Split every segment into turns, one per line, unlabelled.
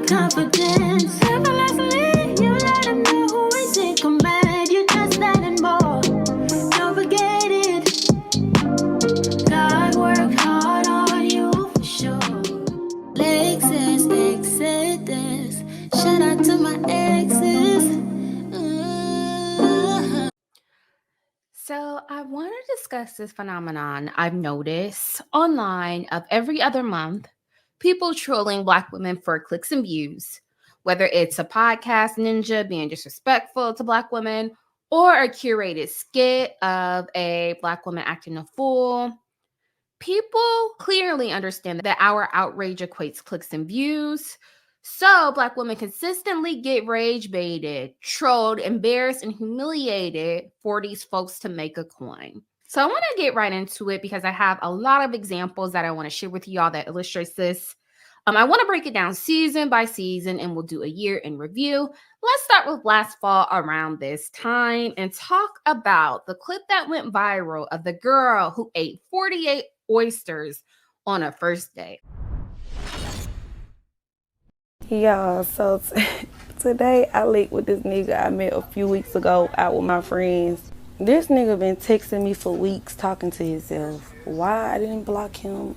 confidence. Effortlessly, you let them know who is sick or mad. You just that and more. Don't forget it. God worked hard on you for sure. Lexus, Exodus. Shout out to my exes.
So I want to discuss this phenomenon I've noticed online of every other month, people trolling Black women for clicks and views, whether it's a podcast ninja being disrespectful to Black women or a curated skit of a Black woman acting a fool. People clearly understand that our outrage equates clicks and views. So Black women consistently get rage baited, trolled, embarrassed, and humiliated for these folks to make a coin. So I want to get right into it because I have a lot of examples that I want to share with y'all that illustrates this. I want to break it down season by season and we'll do a year in review. Let's start with last fall around this time and talk about the clip that went viral of the girl who ate 48 oysters on a first date.
Yeah, so today I linked with this nigga I met a few weeks ago out with my friends. This nigga been texting me for weeks talking to himself. Why I didn't block him,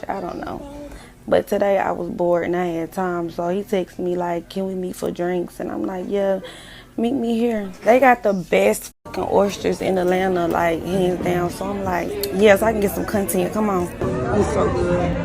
I don't know. But today I was bored and I had time, so he texted me like, can we meet for drinks? And I'm like, yeah, meet me here. They got the best fucking oysters in Atlanta, like hands down. So I'm like, yes, I can get some content, come on. It's so good.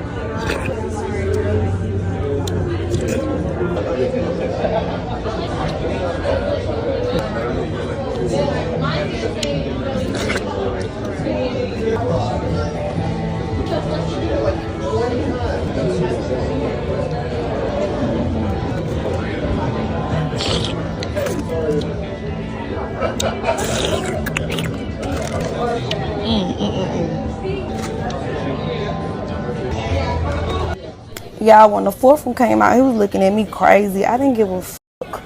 Y'all, when the fourth one came out, he was looking at me crazy. I didn't give a fuck.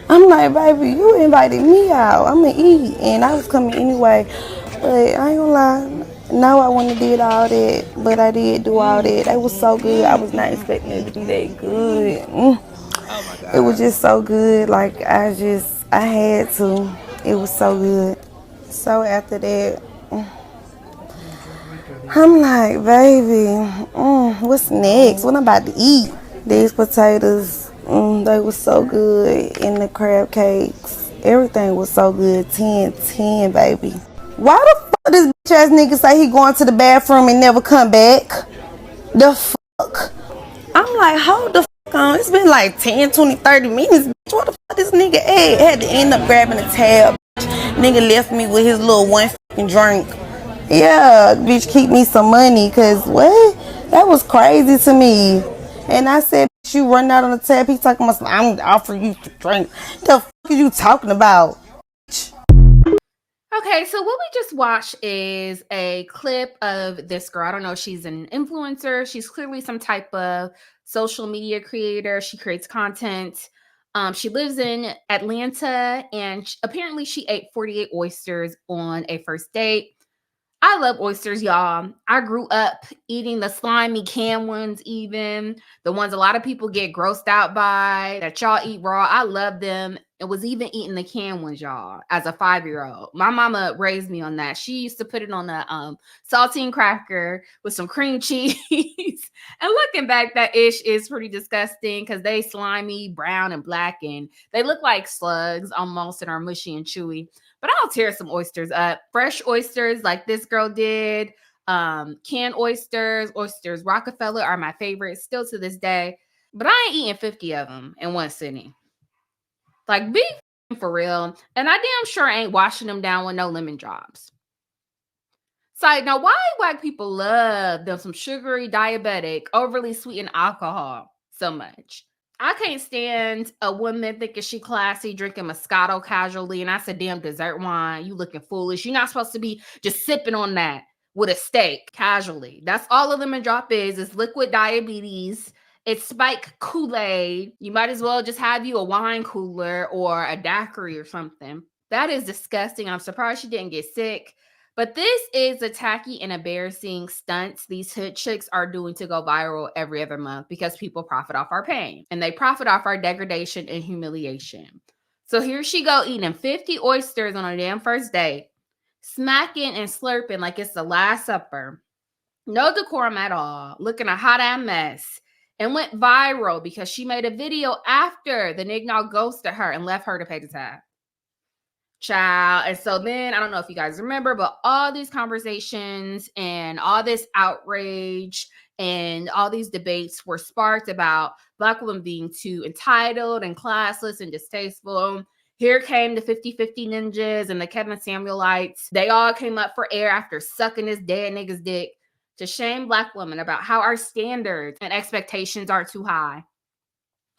I'm like, baby, you invited me out. I'm gonna eat, and I was coming anyway. But I ain't gonna lie, no, I wouldn't have did all that, but I did do all that. It was so good. I was not expecting it to be that good. Oh my God. It was just so good. Like I had to. It was so good. So after that, I'm like, baby, what's next? What I'm about to eat? These potatoes, they were so good. And the crab cakes, everything was so good. 10, baby. Why the fuck this bitch ass nigga say he going to the bathroom and never come back? The fuck? I'm like, hold the fuck on. It's been like 10, 20, 30 minutes, bitch. What the fuck this nigga at? Had to end up grabbing a tab. Nigga left me with his little one fucking drink. Yeah, bitch, keep me some money, cause what? That was crazy to me. And I said, bitch, you run out on the tab. He talking about, I'm offering you to drink. The fuck are you talking about?
Okay, so what we just watched is a clip of this girl. I don't know if she's an influencer. She's clearly some type of social media creator. She creates content. She lives in Atlanta, and apparently she ate 48 oysters on a first date. I love oysters, y'all. I grew up eating the slimy canned ones, even the ones a lot of people get grossed out by that y'all eat raw. I love them. It was even eating the canned ones, y'all, as a 5-year-old. My mama raised me on that. She used to put it on a saltine cracker with some cream cheese. And looking back, that ish is pretty disgusting because they slimy, brown, and black, and they look like slugs almost and are mushy and chewy. But I'll tear some oysters up. Fresh oysters like this girl did. Canned oysters Rockefeller are my favorites still to this day. But I ain't eating 50 of them in one sitting. Like, be for real. And I damn sure ain't washing them down with no lemon drops. Side note, why Black people love them some sugary, diabetic, overly sweetened alcohol so much? I can't stand a woman thinking she classy, drinking Moscato casually, and that's a damn dessert wine. You looking foolish. You're not supposed to be just sipping on that with a steak casually. That's all a lemon drop is liquid diabetes. It's spike Kool-Aid. You might as well just have you a wine cooler or a daiquiri or something. That is disgusting. I'm surprised she didn't get sick. But this is the tacky and embarrassing stunts these hood chicks are doing to go viral every other month because people profit off our pain and they profit off our degradation and humiliation. So here she go eating 50 oysters on a damn first date, smacking and slurping like it's the Last Supper. No decorum at all, looking a hot ass mess, and went viral because she made a video after the nigga ghosted her and left her to pay the tab. Child. And so then, I don't know if you guys remember, but all these conversations and all this outrage and all these debates were sparked about Black women being too entitled and classless and distasteful. Here came the 50-50 ninjas and the Kevin Samuelites. They all came up for air after sucking this dead nigga's dick to shame Black women about how our standards and expectations are too high.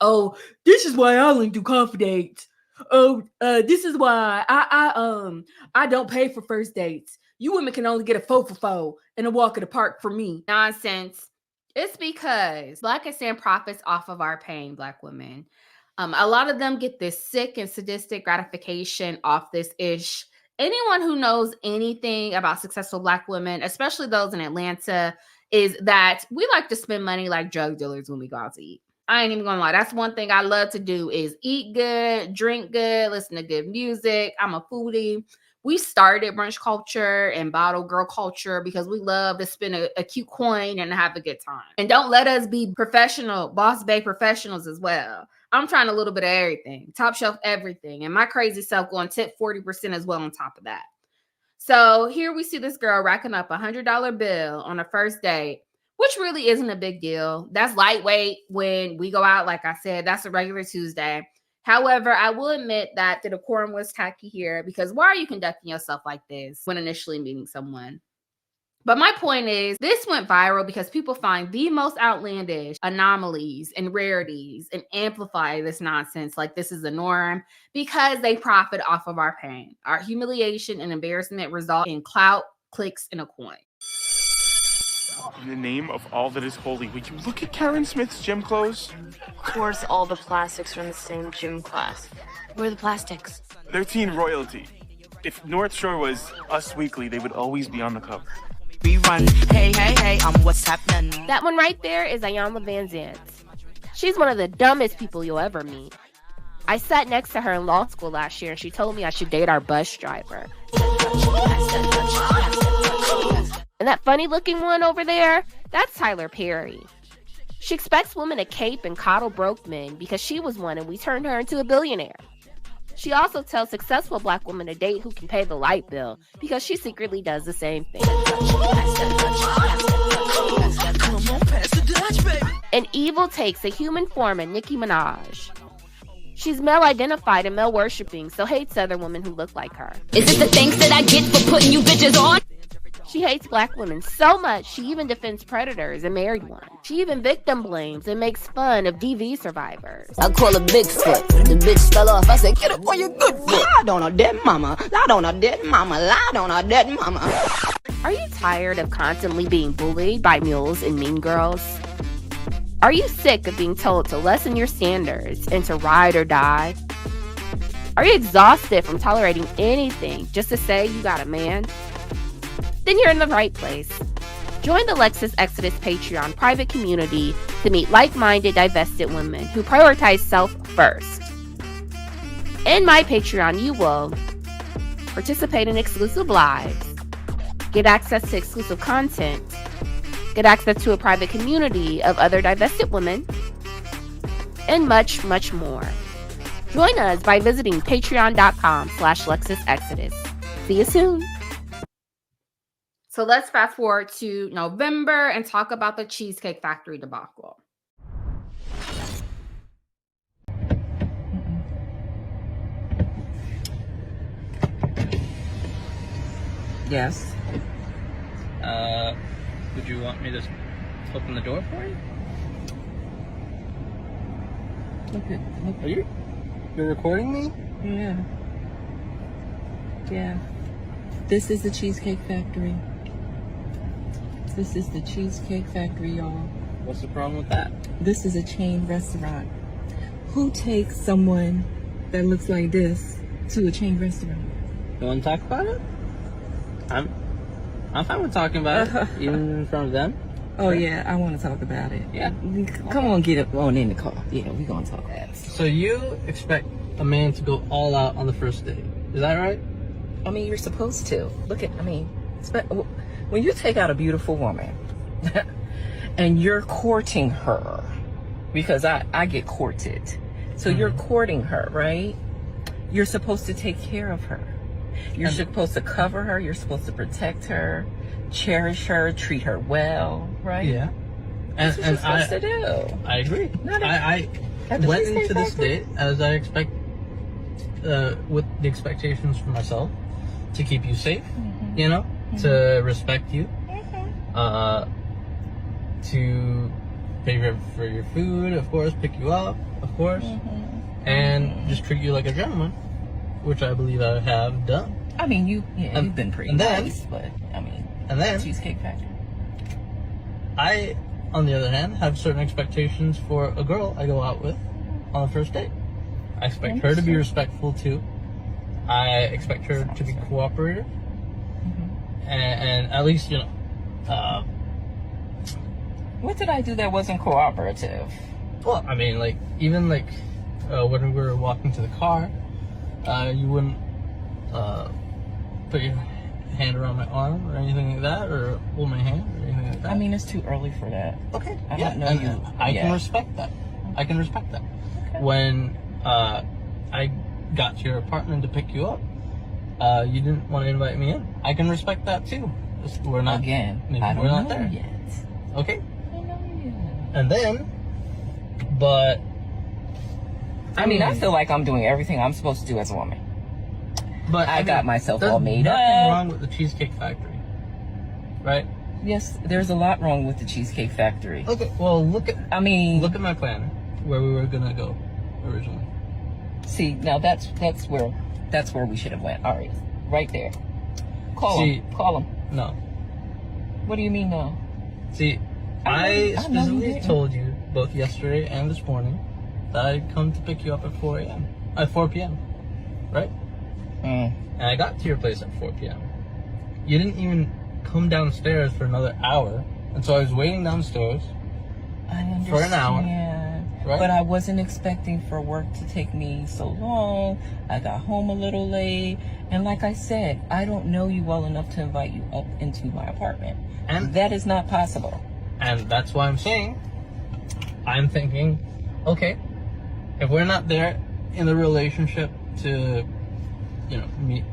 Oh, this is why I only do confidence. Oh, this is why I don't pay for first dates. You women can only get a 4 for 4 and a walk in the park for me. Nonsense. It's because Black Sam profits off of our pain, Black women. A lot of them get this sick and sadistic gratification off this ish. Anyone who knows anything about successful Black women, especially those in Atlanta, is that we like to spend money like drug dealers when we go out to eat. I ain't even gonna lie. That's one thing I love to do is eat good, drink good, listen to good music. I'm a foodie. We started brunch culture and bottle girl culture because we love to spend a cute coin and have a good time. And don't let us be professional, boss babe professionals as well. I'm trying a little bit of everything, top shelf everything. And my crazy self going tip 40% as well on top of that. So here we see this girl racking up $100 bill on a first date, which really isn't a big deal. That's lightweight when we go out. Like I said, that's a regular Tuesday. However, I will admit that the decorum was tacky here because why are you conducting yourself like this when initially meeting someone? But my point is, this went viral because people find the most outlandish anomalies and rarities and amplify this nonsense like this is the norm because they profit off of our pain. Our humiliation and embarrassment result in clout, clicks, and a coin.
In the name of all that is holy, would you look at Karen Smith's gym clothes?
Of course, all the plastics are in the same gym class. Where are the plastics?
They're teen royalty. If North Shore was Us Weekly, they would always be on the cover.
Rerun. Hey, hey, hey, what's happening?
That one right there is Ayanna Van Zandt. She's one of the dumbest people you'll ever meet. I sat next to her in law school last year and she told me I should date our bus driver. And that funny looking one over there, that's Tyler Perry. She expects women to cape and coddle broke men because she was one and we turned her into a billionaire. She also tells successful Black women to date who can pay the light bill because she secretly does the same thing. And evil takes a human form in Nicki Minaj. She's male-identified and male-worshipping, so hates other women who look like her.
Is this the thanks that I get for putting you bitches on?
She hates Black women so much, she even defends predators and married ones. She even victim blames and makes fun of DV survivors.
I call her Bigfoot. The bitch fell off. I said, get up on your good foot. Lied on her dead mama. Lied on her dead mama. Lied on her dead mama.
Are you tired of constantly being bullied by mules and mean girls? Are you sick of being told to lessen your standards and to ride or die? Are you exhausted from tolerating anything just to say you got a man? Then you're in the right place. Join the Lexus Exodus Patreon private community to meet like-minded, divested women who prioritize self first. In my Patreon, you will participate in exclusive lives, get access to exclusive content, get access to a private community of other divested women, and much, much more. Join us by visiting patreon.com/LexusExodus. See you soon.
So let's fast forward to November and talk about the Cheesecake Factory debacle.
Yes. Would you want me to open the door for you? Okay. Are you're recording me?
Yeah. Yeah. This is the Cheesecake Factory. This is the Cheesecake Factory, y'all.
What's the problem with that?
This is a chain restaurant. Who takes someone that looks like this to a chain restaurant?
You want to talk about it? I'm fine with talking about it, even in front of them.
Oh, yeah, I want to talk about it.
Yeah.
Come on, get up on in the car. Yeah, we're going to talk about it.
So you expect a man to go all out on the first date. Is that right?
I mean, you're supposed to. When you take out a beautiful woman and you're courting her, because I get courted. So you're courting her, right? You're supposed to take care of her. You're supposed to cover her. You're supposed to protect her, cherish her, treat her well, right?
Yeah.
That's what you're supposed to do.
I agree. I
At the
went
Cheesecake
into this
Factory?
date as I expect, with the expectations for myself, to keep you safe, you know, to respect you, to pay for your food, of course, pick you up, of course, and just treat you like a gentleman, which I believe I have done.
I mean, you've been pretty nice, but I mean,
and then
Cheesecake Factory.
I, on the other hand, have certain expectations for a girl I go out with on the first date. I expect her to be respectful too. I expect her to be cooperative, and at least, you know.
What did I do that wasn't cooperative?
Well, I mean, like, even like when we were walking to the car, you wouldn't put your hand around my arm or anything like that, or hold my hand or anything like that.
I mean, it's too early for that.
Okay.
I don't know you.
I can respect that. I can respect that.
Okay.
When I got to your apartment to pick you up, you didn't want to invite me in. I can respect that too. We're not
Again.
maybe
I don't
we're not
know
there
yet.
Okay.
I don't know yet.
And then, but
I mean, I feel like I'm doing everything I'm supposed to do as a woman.
But
I got myself all made
There's nothing
up.
wrong with the Cheesecake Factory, right?
Yes, there's a lot wrong with the Cheesecake Factory.
Okay, well, look at my planner, where we were gonna go originally.
See, now that's where we should have went. All right there. Call him.
No.
What do you mean no?
See, I specifically told you both yesterday and this morning that I'd come to pick you up at 4 p.m. Right? And I got to your place at 4 p.m. You didn't even come downstairs for another hour, and so I was waiting downstairs for an hour. Right?
But I wasn't expecting for work to take me so long. I got home a little late, and like I said, I don't know you well enough to invite you up into my apartment, and that is not possible.
And that's why I'm saying, I'm thinking, okay, if we're not there in the relationship to, you know, meet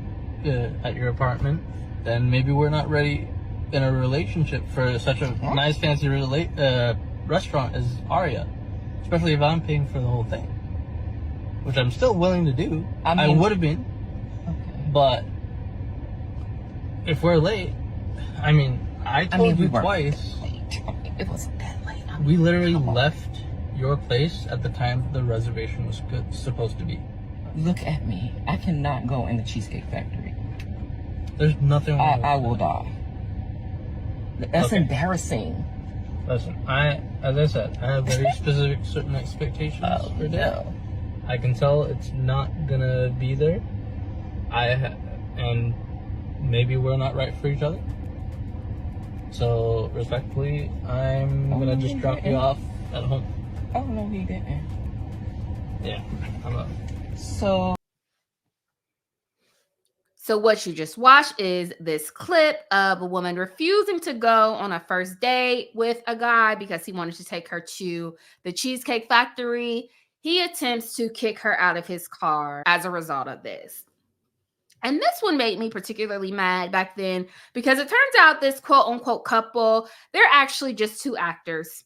at your apartment, then maybe we're not ready in a relationship for such a nice fancy restaurant as Aria, especially if I'm paying for the whole thing, which I'm still willing to do. I would have been, but if we're late, I mean, I told you twice.
It wasn't that late.
We literally left your place at the time the reservation was supposed to be.
Look at me. I cannot go in the Cheesecake Factory.
There's nothing wrong with
I will die. That's embarrassing.
Listen, as I said, I have very specific certain expectations for that. I can tell it's not gonna be there. And maybe we're not right for each other. So respectfully, I'm gonna just drop you off at home.
Oh no, he didn't.
Yeah, I'm up.
So what you just watched is this clip of a woman refusing to go on a first date with a guy because he wanted to take her to the Cheesecake Factory. He attempts to kick her out of his car as a result of this. And this one made me particularly mad back then because it turns out this quote unquote couple, they're actually just two actors.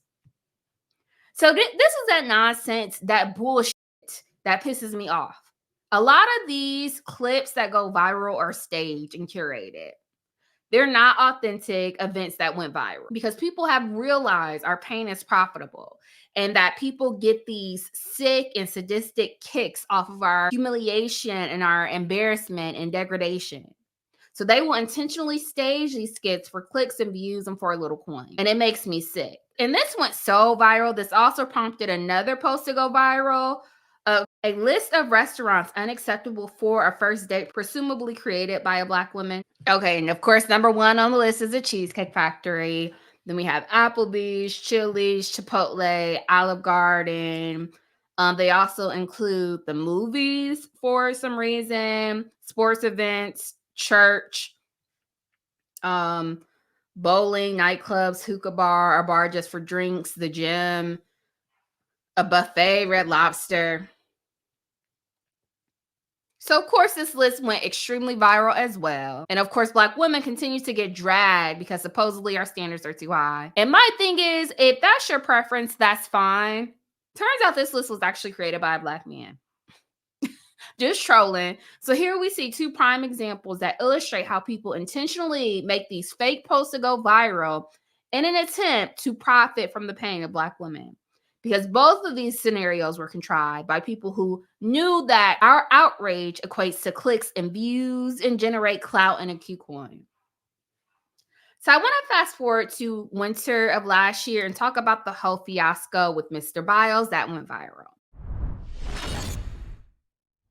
So this is that nonsense, that bullshit that pisses me off. A lot of these clips that go viral are staged and curated. They're not authentic events that went viral because people have realized our pain is profitable and that people get these sick and sadistic kicks off of our humiliation and our embarrassment and degradation. So they will intentionally stage these skits for clicks and views and for a little coin. And it makes me sick. And this went so viral. This also prompted another post to go viral A list of restaurants unacceptable for a first date, presumably created by a Black woman. Okay, and of course, number one on the list is a Cheesecake Factory. Then we have Applebee's, Chili's, Chipotle, Olive Garden. They also include the movies for some reason, sports events, church, bowling, nightclubs, hookah bar, a bar just for drinks, the gym, a buffet, Red Lobster. So, of course, this list went extremely viral as well. And of course, Black women continue to get dragged because supposedly our standards are too high. And my thing is, if that's your preference, that's fine. Turns out this list was actually created by a Black man. Just trolling. So here we see two prime examples that illustrate how people intentionally make these fake posts to go viral in an attempt to profit from the pain of Black women. Because both of these scenarios were contrived by people who knew that our outrage equates to clicks and views and generate clout and a Q coin. So I want to fast forward to winter of last year and talk about the whole fiasco with Mr. Biles that went viral.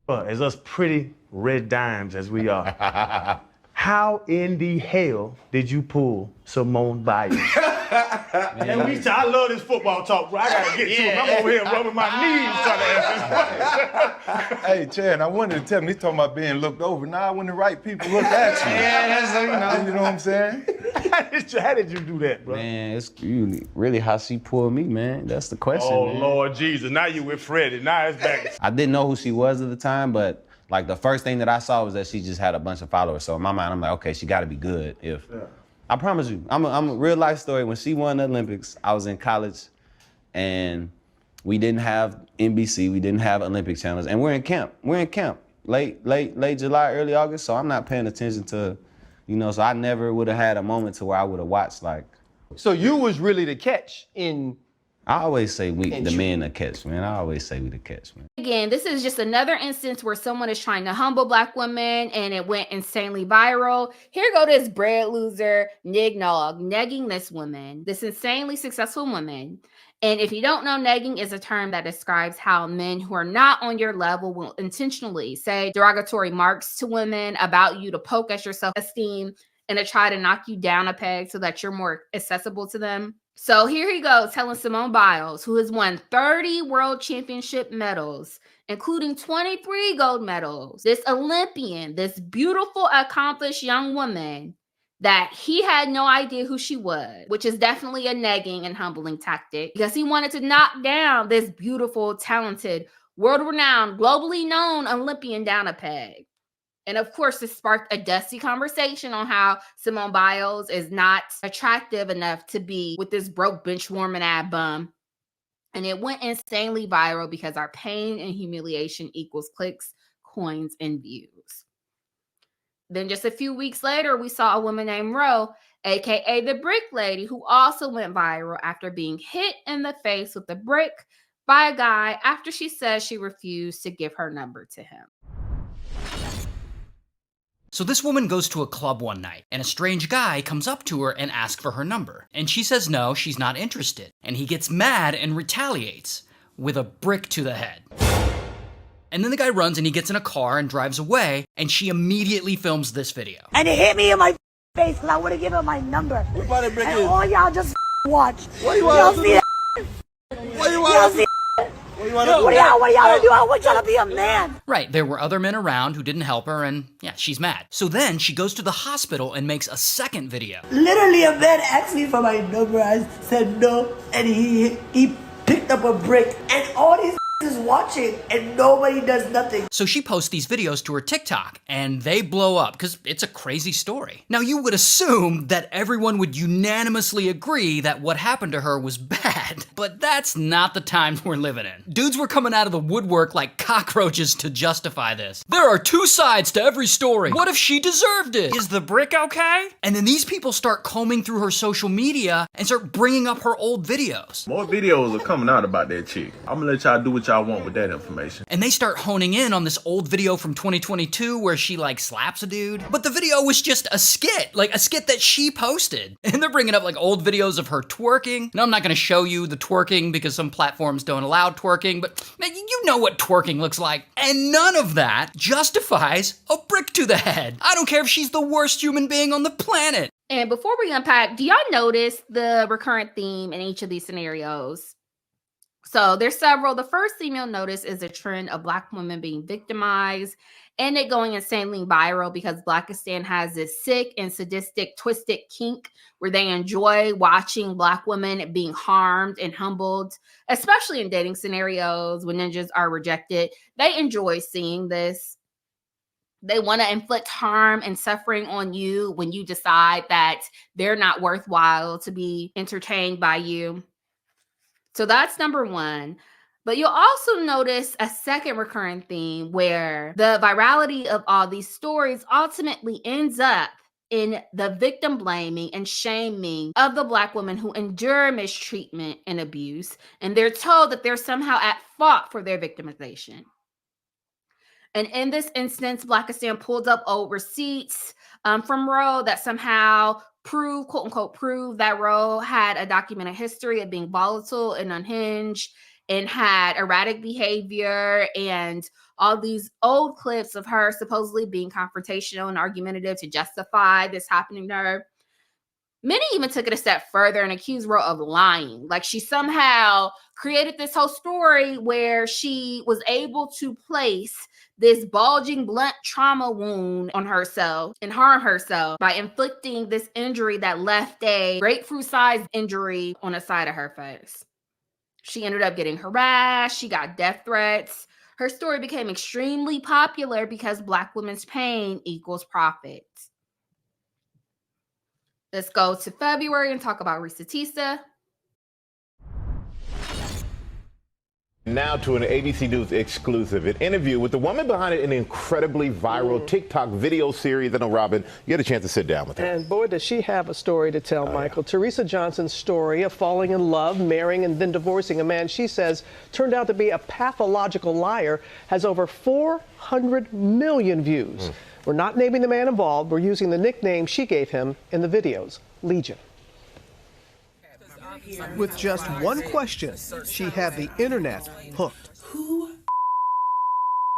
As us pretty red dimes as we are, how in the hell did you pull Simone Biles? And I love this football talk, bro. I gotta get to him. I'm over here rubbing my knees trying to answer this.
Hey, Chad, I wanted to tell him, he's talking about being looked over. Now, when the right people look at you.
Yeah, that's,
you know what I'm saying?
How did you do that, bro?
Man, it's really how she pulled me, man. That's the question,
Oh,
man.
Lord Jesus. Now you with Freddie. Now it's back.
I didn't know who she was at the time, but like the first thing that I saw was that she just had a bunch of followers. So in my mind, I'm like, okay, she got to be good. I promise you, I'm a real life story. When she won the Olympics, I was in college, and we didn't have NBC, we didn't have Olympic channels, and we're in camp. Late July, early August. So I'm not paying attention to, So I never would have had a moment to where I would have watched like.
So you was really the catch in.
I always say the men the catch, man. I always say we the catch, man.
Again, this is just another instance where someone is trying to humble Black women and it went insanely viral. Here go this bread loser, negging this woman, this insanely successful woman. And if you don't know, negging is a term that describes how men who are not on your level will intentionally say derogatory marks to women about you to poke at your self-esteem and to try to knock you down a peg so that you're more accessible to them. So here he goes telling Simone Biles, who has won 30 world championship medals, including 23 gold medals, this Olympian, this beautiful, accomplished young woman, that he had no idea who she was, which is definitely a negging and humbling tactic because he wanted to knock down this beautiful, talented, world-renowned, globally known Olympian down a peg. And of course, this sparked a dusty conversation on how Simone Biles is not attractive enough to be with this broke bench warming ab bum. And it went insanely viral because our pain and humiliation equals clicks, coins, and views. Then just a few weeks later, we saw a woman named Ro, aka the Brick Lady, who also went viral after being hit in the face with a brick by a guy after she said she refused to give her number to him.
So this woman goes to a club one night, and a strange guy comes up to her and asks for her number. And she says no, she's not interested. And he gets mad and retaliates with a brick to the head. And then the guy runs and he gets in a car and drives away, and she immediately films this video.
And he hit me in my face because I would have given him my number.
What about the brick
and
is?
all y'all just watch.
What
y'all see that?
What you
y'all see what y'all gonna do? I want y'all to be a man.
Right, there were other men around who didn't help her, and yeah, she's mad. So then she goes to the hospital and makes a second video.
Literally, a man asked me for my number. I said no, and he picked up a brick, and all these is watching, and nobody does nothing.
So she posts these videos to her TikTok, and they blow up because it's a crazy story. Now, you would assume that everyone would unanimously agree that what happened to her was bad, but that's not the times we're living in. Dudes were coming out of the woodwork like cockroaches to justify this. There are two sides to every story. What if she deserved it? Is the brick okay? And then these people start combing through her social media and start bringing up her old videos.
More videos are coming out about that chick. I'm gonna let y'all do what y'all want
on with that information.
And they start honing in on this old video from 2022 where she like slaps a dude. But the video was just a skit, like a skit that she posted. And they're bringing up like old videos of her twerking. And I'm not gonna show you the twerking because some platforms don't allow twerking, but man, you know what twerking looks like. And none of that justifies a brick to the head. I don't care if she's the worst human being on the planet.
And before we unpack, do y'all notice the recurrent theme in each of these scenarios? So there's several. The first theme you'll notice is a trend of Black women being victimized and it going insanely viral because Blackistan has this sick and sadistic, twisted kink where they enjoy watching Black women being harmed and humbled, especially in dating scenarios when ninjas are rejected. They enjoy seeing this. They want to inflict harm and suffering on you when you decide that they're not worthwhile to be entertained by you. So that's number one. But you'll also notice a second recurring theme where the virality of all these stories ultimately ends up in the victim blaming and shaming of the Black women who endure mistreatment and abuse. And they're told that they're somehow at fault for their victimization. And in this instance, Blackistan pulled up old receipts from Roe that somehow prove, quote unquote, prove that Roe had a documented history of being volatile and unhinged and had erratic behavior, and all these old clips of her supposedly being confrontational and argumentative to justify this happening to her. Many even took it a step further and accused Roe of lying. Like she somehow created this whole story where she was able to place this bulging blunt trauma wound on herself and harm herself by inflicting this injury that left a grapefruit-sized injury on the side of her face. She ended up getting harassed. She got death threats. Her story became extremely popular because Black women's pain equals profit. Let's go to February and talk about Risa Tisa.
Now to an ABC News exclusive, an interview with the woman behind an incredibly viral TikTok video series. I know, Robin, you had a chance to sit down with her.
And boy, does she have a story to tell, Michael. Yeah. Teresa Johnson's story of falling in love, marrying, and then divorcing a man she says turned out to be a pathological liar has over 400 million views. We're not naming the man involved. We're using the nickname she gave him in the videos, Legion.
With just one question, she had the internet hooked.
Who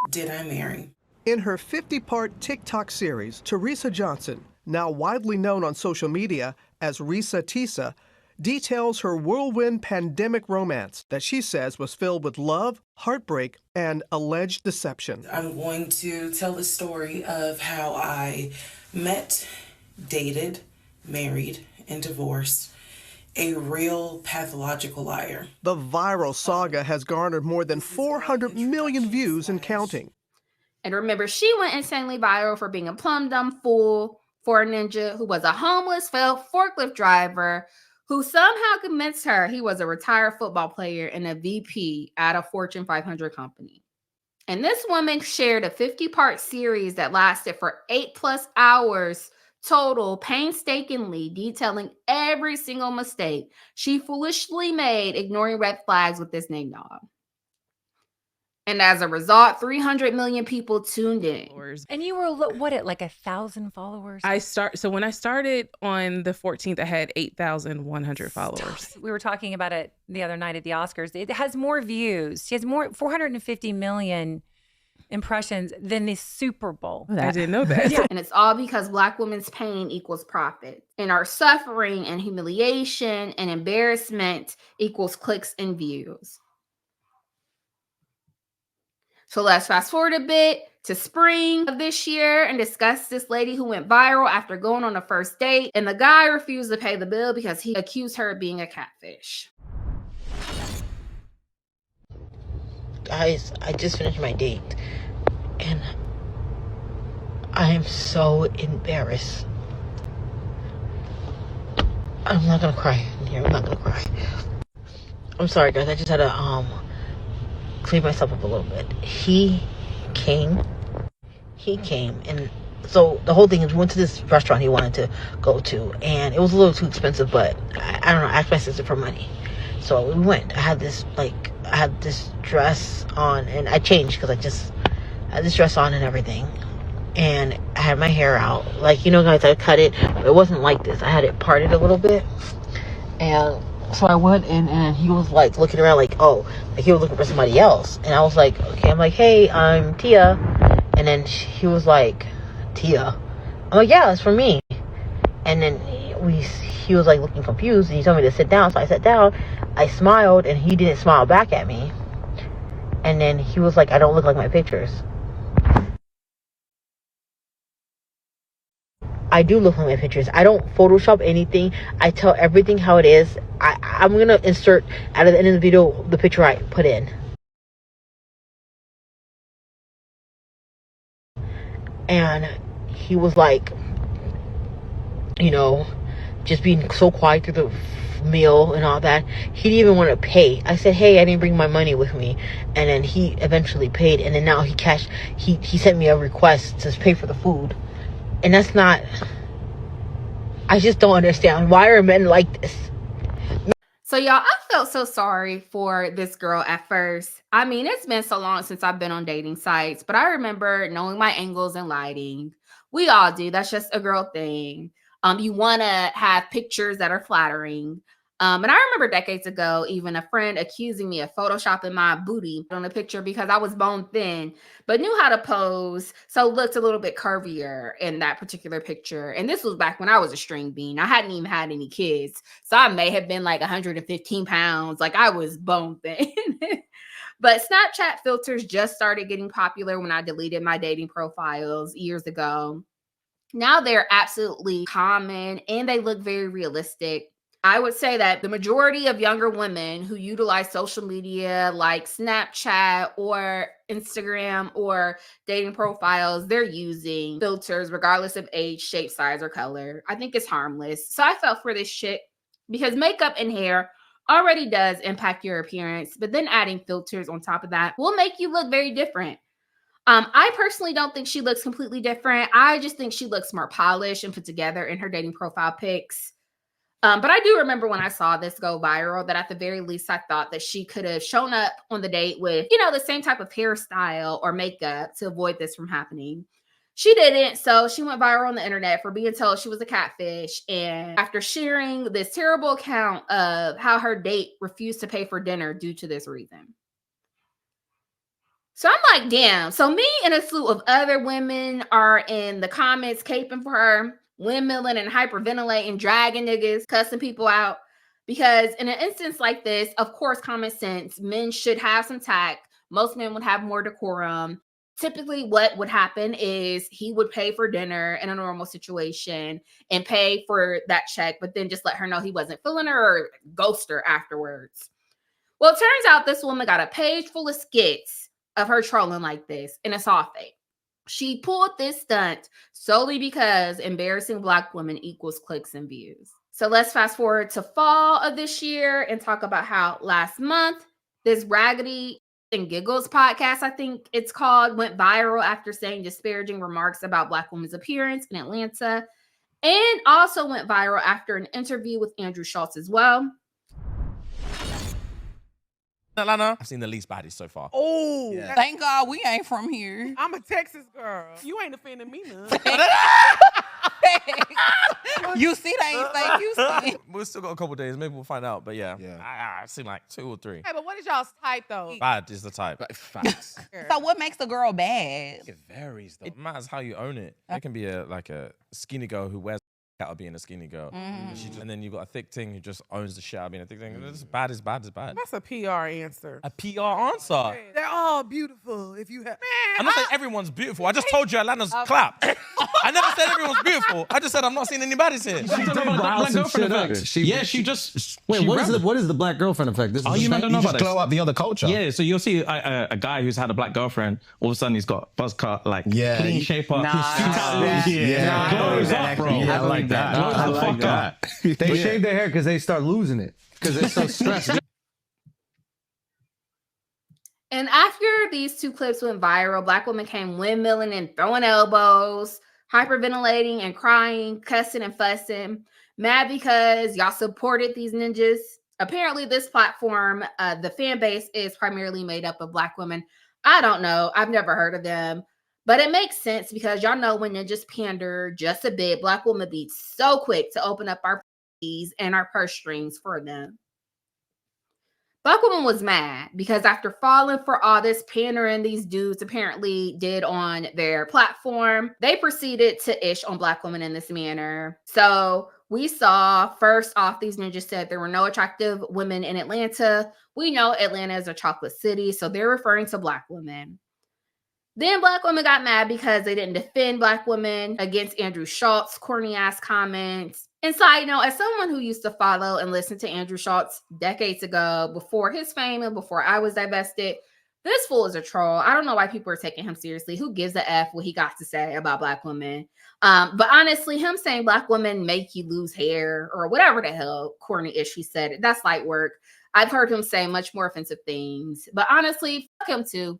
did I marry?
In her 50-part TikTok series, Teresa Johnson, now widely known on social media as Risa Tisa, details her whirlwind pandemic romance that she says was filled with love, heartbreak, and alleged deception.
I'm going to tell the story of how I met, dated, married, and divorced a real pathological liar.
The viral saga has garnered more than 400 million views and counting.
And remember, she went insanely viral for being a plum dumb fool for a ninja who was a homeless, failed forklift driver who somehow convinced her he was a retired football player and a VP at a Fortune 500 company. And this woman shared a 50-part series that lasted for 8+ hours total, painstakingly detailing every single mistake she foolishly made, ignoring red flags with this name dog. And as a result, 300 million people tuned in.
And you were, what, at like 1,000 followers?
So when I started on the 14th, I had 8,100 followers.
We were talking about it the other night at the Oscars. It has more views. She has 450 million impressions than the Super Bowl.
I didn't know that.
Yeah. And it's all because Black women's pain equals profit. And our suffering and humiliation and embarrassment equals clicks and views. So let's fast forward a bit to spring of this year and discuss this lady who went viral after going on a first date. And the guy refused to pay the bill because he accused her of being a catfish.
Guys, I just finished my date and I am so embarrassed. I'm not gonna cry here. I'm not gonna cry. I'm sorry, guys. I just had to clean myself up a little bit. He came, and so the whole thing is we went to this restaurant he wanted to go to, and it was a little too expensive, but I don't know, I asked my sister for money. So we went. I had this, like, I had this dress on, and I changed because I had this dress on and everything. And I had my hair out. Like, you know, guys, I cut it. But it wasn't like this. I had it parted a little bit. And so I went in, and he was like looking around like, oh, like he was looking for somebody else. And I was like, okay. I'm like, hey, I'm Tia. And then he was like, Tia? I'm like, yeah, it's for me. And then he was like looking confused, and he told me to sit down. So I sat down. I smiled, and he didn't smile back at me. And then he was like, I don't look like my pictures. I do look like my pictures. I don't Photoshop anything. I tell everything how it is. I'm going to insert at the end of the video the picture I put in. And he was like, you know, just being so quiet through the meal and all that. He didn't even want to pay. I said, hey, I didn't bring my money with me. And then he eventually paid. And then now he sent me a request to pay for the food. And that's not, I just don't understand. Why are men like this?
So y'all, I felt so sorry for this girl at first. I mean, it's been so long since I've been on dating sites, but I remember knowing my angles and lighting. We all do. That's just a girl thing. You want to have pictures that are flattering. And I remember decades ago, even a friend accusing me of photoshopping my booty on a picture because I was bone thin, but knew how to pose. So looked a little bit curvier in that particular picture. And this was back when I was a string bean. I hadn't even had any kids. So I may have been like 115 pounds. Like I was bone thin. But Snapchat filters just started getting popular when I deleted my dating profiles years ago. Now they're absolutely common and they look very realistic. I would say that the majority of younger women who utilize social media like Snapchat or Instagram or dating profiles, they're using filters regardless of age, shape, size, or color. I think it's harmless. So I felt for this shit because makeup and hair already does impact your appearance, but then adding filters on top of that will make you look very different. I personally don't think she looks completely different. I just think she looks more polished and put together in her dating profile pics. But I do remember when I saw this go viral that at the very least, I thought that she could have shown up on the date with, you know, the same type of hairstyle or makeup to avoid this from happening. She didn't. So she went viral on the internet for being told she was a catfish. And after sharing this terrible account of how her date refused to pay for dinner due to this reason. So I'm like, damn. So me and a slew of other women are in the comments caping for her, windmilling and hyperventilating, dragging niggas, cussing people out. Because in an instance like this, of course, common sense, men should have some tact. Most men would have more decorum. Typically, what would happen is he would pay for dinner in a normal situation and pay for that check, but then just let her know he wasn't feeling her or ghost her afterwards. Well, it turns out this woman got a page full of skits of her trolling like this, and it's all fake. She pulled this stunt solely because embarrassing Black women equals clicks and views. So let's fast forward to fall of this year and talk about how last month this Raggedy and Giggles podcast, I think it's called, went viral after saying disparaging remarks about Black women's appearance in Atlanta, and also went viral after an interview with Andrew Schultz as well.
Atlanta, I've seen the least bodies so far.
Oh,
Yeah.
thank God we ain't from here.
I'm a Texas girl. You ain't offending me none.
You see, they ain't saying you see.
We've still got a couple days. Maybe we'll find out. But yeah. I've seen like 2 or 3.
Hey, but what is y'all's type though?
Bad is the type. Facts.
So what makes a girl bad?
It varies though. It matters how you own it. It can be like a skinny girl who wears out of being a skinny girl. And then you've got a thick thing who just owns the shit out of being a thick thing. It's bad is bad is bad.
That's a PR answer.
A PR answer?
They're all beautiful. If you have,
I'm not saying everyone's beautiful. I just told you Atlanta's Clout. I never said everyone's beautiful. I just said I'm not seeing any baddies here.
She just.
Wait, what is the black girlfriend effect? This is
You don't know about this.
glow up the other culture.
Yeah, so you'll see a guy who's had a black girlfriend. All of a sudden, he's got buzz cut, like clean shape up. Glows up, bro.
Yeah, I like that. I like that. They shave their hair because they start losing it because they're so stressed.
And after these 2 clips went viral, Black women came windmilling and throwing elbows, hyperventilating and crying, cussing and fussing, mad because y'all supported these ninjas. Apparently, this platform, the fan base is primarily made up of Black women. I don't know. I've never heard of them. But it makes sense because y'all know when ninjas pander just a bit, Black women be so quick to open up our keys and our purse strings for them. Black woman was mad because after falling for all this pandering these dudes apparently did on their platform, they proceeded to ish on Black women in this manner. So we saw, first off, these ninjas said there were no attractive women in Atlanta. We know Atlanta is a chocolate city, so they're referring to Black women. Then Black women got mad because they didn't defend Black women against Andrew Schultz's corny ass comments. And side note, as someone who used to follow and listen to Andrew Schultz decades ago, before his fame and before I was divested, this fool is a troll. I don't know why people are taking him seriously. Who gives a F what he got to say about Black women? But honestly, him saying Black women make you lose hair or whatever the hell corny-ish he said, that's light work. I've heard him say much more offensive things. But honestly, fuck him too.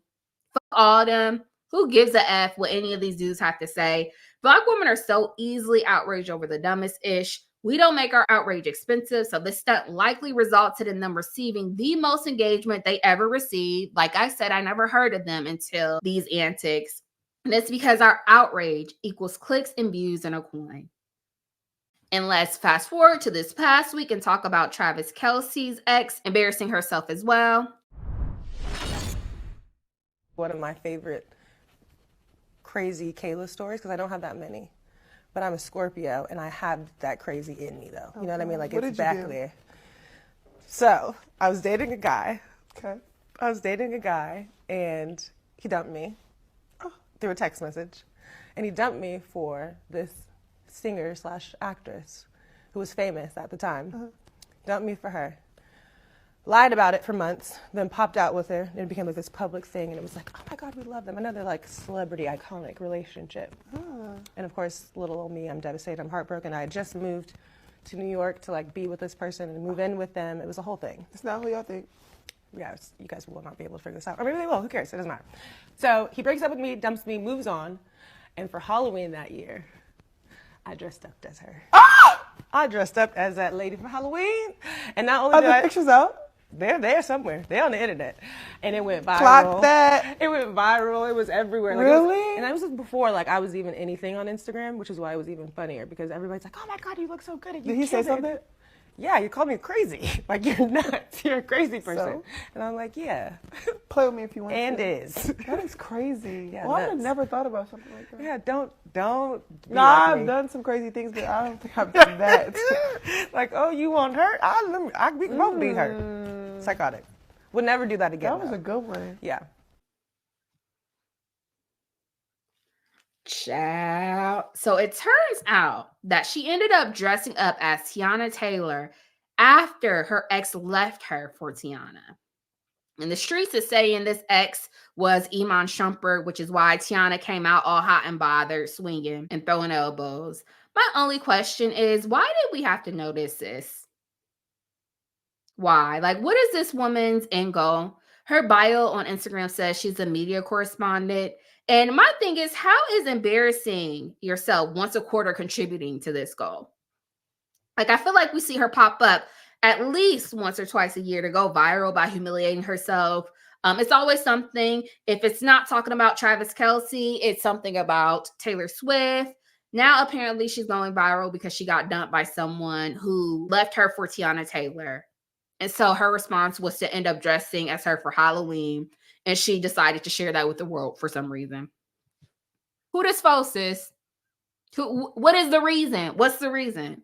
Fuck all them. Who gives a F what any of these dudes have to say? Black women are so easily outraged over the dumbest ish. We don't make our outrage expensive, so this stunt likely resulted in them receiving the most engagement they ever received. Like I said, I never heard of them until these antics. And it's because our outrage equals clicks and views and a coin. And let's fast forward to this past week and talk about Travis Kelce's ex embarrassing herself as well.
One of my favorite crazy Kayla stories, because I don't have that many, but I'm a Scorpio and I have that crazy in me though. You know what I mean? Like, it's back there. So I was dating a guy. Okay. I was dating a guy and he dumped me through a text message. And he dumped me for this singer / actress who was famous at the time. Dumped me for her. Lied about it for months, then popped out with her, and it became like this public thing, and it was like, oh my God, we love them. Another like celebrity iconic relationship. And of course, little old me, I'm devastated, I'm heartbroken. I had just moved to New York to like be with this person and move in with them. It was a whole thing.
It's not who y'all think.
Yeah, you guys will not be able to figure this out. Or maybe they will, who cares, it doesn't matter. So he breaks up with me, dumps me, moves on, and for Halloween that year, I dressed up as her. I dressed up as that lady for Halloween. And not only did
the pictures out?
They're there somewhere. They're on the internet. And it went viral.
Clock that.
It went viral. It was everywhere. Like,
really?
And that was before like I was even anything on Instagram, which is why it was even funnier because everybody's like, oh my God, you look so good.
Did he say something?
Yeah, you called me crazy. Like, you're nuts. You're a crazy person.
So?
And I'm like, yeah.
Play with me if you want
and
to.
is.
That is crazy.
Yeah,
well, I would have
nuts.
never thought about something like that.
Yeah, don't.
No,
like
I've
me.
done some crazy things, but I don't think I've done that.
Like, oh, you want her? We can both be her. Psychotic. Would never do that again.
That was a good one.
Yeah.
Child. So it turns out that she ended up dressing up as Tiana Taylor after her ex left her for Tiana. And the streets is saying this ex was Iman Shumpert, which is why Tiana came out all hot and bothered, swinging and throwing elbows. My only question is, why did we have to notice this? Why? Like, what is this woman's end goal? Her bio on Instagram says she's a media correspondent. And my thing is, how is embarrassing yourself once a quarter contributing to this goal? Like, I feel like we see her pop up at least once or twice a year to go viral by humiliating herself. It's always something. If it's not talking about Travis Kelce, it's something about Taylor Swift. Now, apparently, she's going viral because she got dumped by someone who left her for Tiana Taylor. And so her response was to end up dressing as her for Halloween. And she decided to share that with the world for some reason. Who this for, sis? What is the reason? What's the reason?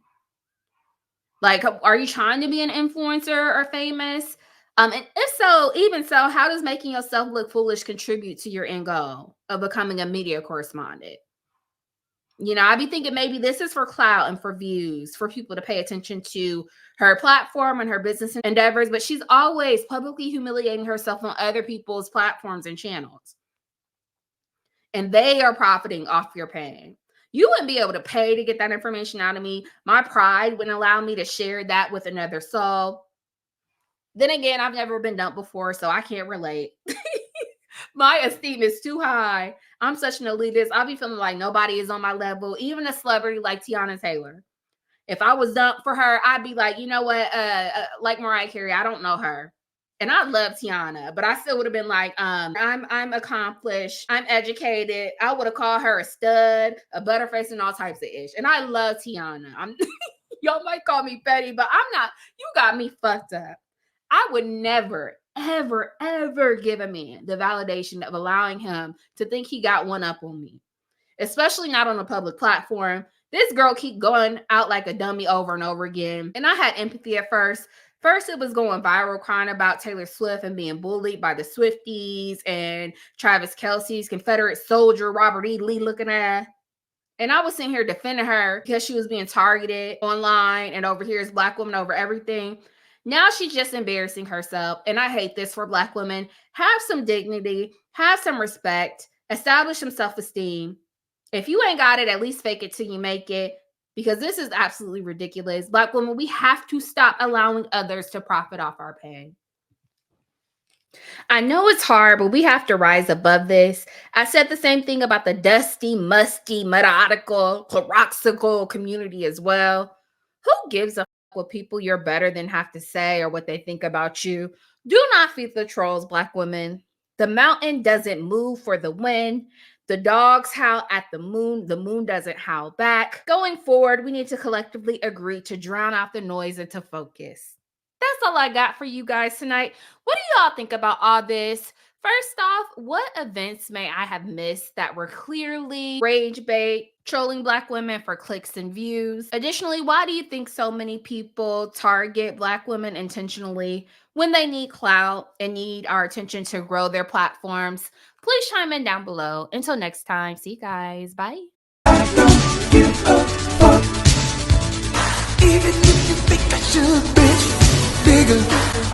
Like, are you trying to be an influencer or famous? And if so, even so, how does making yourself look foolish contribute to your end goal of becoming a media correspondent? You know, I'd be thinking maybe this is for clout and for views, for people to pay attention to her platform and her business endeavors, but she's always publicly humiliating herself on other people's platforms and channels. And they are profiting off your pain. You wouldn't be able to pay to get that information out of me. My pride wouldn't allow me to share that with another soul. Then again, I've never been dumped before, so I can't relate. My esteem is too high. I'm such an elitist. I'll be feeling like nobody is on my level, even a celebrity like Tiana Taylor. If I was dumped for her, I'd be like, you know what? Like Mariah Carey, I don't know her. And I love Tiana, but I still would have been like, I'm accomplished, I'm educated. I would have called her a stud, a butterface, and all types of ish. And I love Tiana. Y'all might call me petty, but I'm not. You got me fucked up. I would never, ever, ever give a man the validation of allowing him to think he got one up on me, especially not on a public platform. This girl keep going out like a dummy over and over again. And I had empathy at first. First, it was going viral, crying about Taylor Swift and being bullied by the Swifties and Travis Kelce's Confederate soldier, Robert E. Lee looking at. And I was sitting here defending her because she was being targeted online, and over here is Black woman over everything. Now she's just embarrassing herself. And I hate this for Black women. Have some dignity, have some respect, establish some self-esteem. If you ain't got it, at least fake it till you make it. Because this is absolutely ridiculous. Black women, we have to stop allowing others to profit off our pain. I know it's hard, but we have to rise above this. I said the same thing about the dusty, musty, methodical, chloroxical community as well. Who gives a fuck what people you're better than have to say or what they think about you? Do not feed the trolls, Black women. The mountain doesn't move for the wind. The dogs howl at the moon doesn't howl back. Going forward, we need to collectively agree to drown out the noise and to focus. That's all I got for you guys tonight. What do y'all think about all this? First off, what events may I have missed that were clearly rage bait, trolling Black women for clicks and views? Additionally, why do you think so many people target Black women intentionally when they need clout and need our attention to grow their platforms? Please chime in down below. Until next time, see you guys. Bye.
Even if you think I should, bitch, bigger,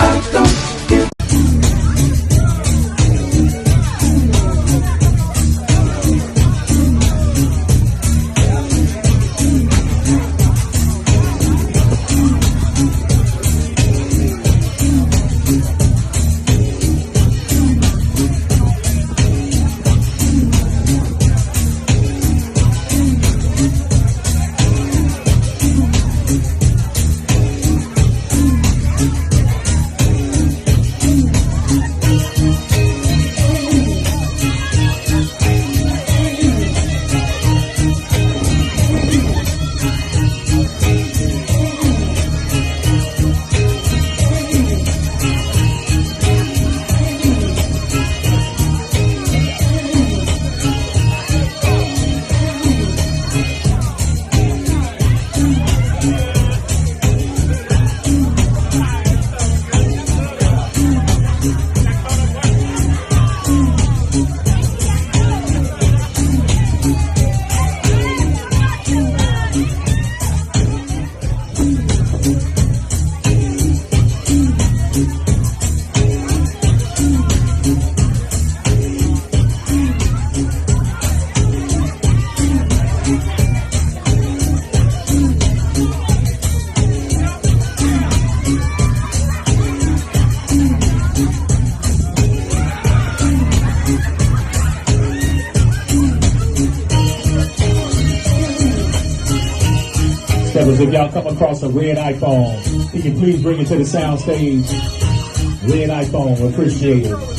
I don't give.
If y'all come across a red iPhone, can you please bring it to the sound stage? Red iPhone, appreciate it.